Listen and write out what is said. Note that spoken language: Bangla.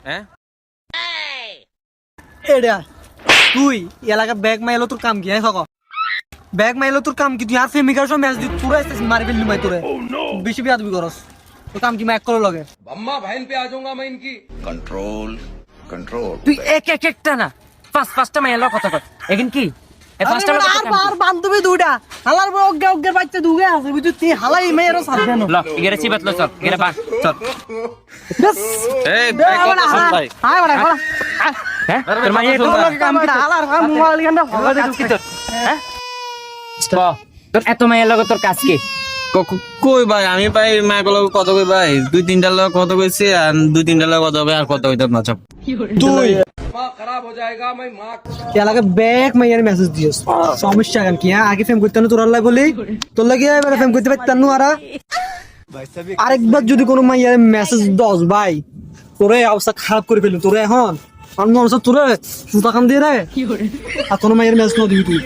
হ্যাঁ এডা তুই এলাকা ব্যাগ মাইলো তোর কাম কি হ্যাঁ সক ব্যাগ মাইলো তোর কাম কি তুই আর প্রেমিকার সব ম্যাচ দি পুরো আসছিস মারি ফেললি মাই তোরে বেশি বিয়াদবি করস তোর কাম কি ম্যাক করে লগে अम्मा बहन पे आ जाऊंगा मैं इनकी कंट्रोल कंट्रोल তুই একটা না পাঁচটা মাইয়া লগ কথা কর এখন কি এই পাঁচটা লগ আর বার বান্ধবী দুইটা হালার বড় অজ্ঞা বাচ্চা দুগে আছে বুঝছিস তুই হালাই মেয়েরও সারবে না ল ইগেরে চিবাত ল চল ইগেরে বান চল এই ভাই কত শুন ভাই আয় বড় হ্যাঁ তোর মাইয়া তো কাম কি হালার কাম মোবাইল গান্ডা ভালো দে কি তোর হ্যাঁ তোর এত মাইয়া লগ তোর কাজ কি কই ভাই আমি ভাই মাগুলো কত কই ভাই 2-3টা লোক কত কইছে আর 2-3টা লোক কত হবে আর কত হইতাম না সব তুই दिमाग खराब हो जाएगा मैं माँ এলাকা ব্যাগ মাইয়ার মেসেজ দিস সমস্যা কেন কি হ্যাঁ আগে ফেম করতে না তোর আল্লাহ বলি তোর লাগি এবারে ফেম করতে পারতাম না আরেকবার যদি কোনো মাইয়ার মেসেজ দস ভাই তোরে অবস্থা খারাপ করে ফেলবি তোরে এখন আর তোরে সুতা খান দিয়ে রে আর কোনো মাইয়ার মেসেজ না দিবি তুই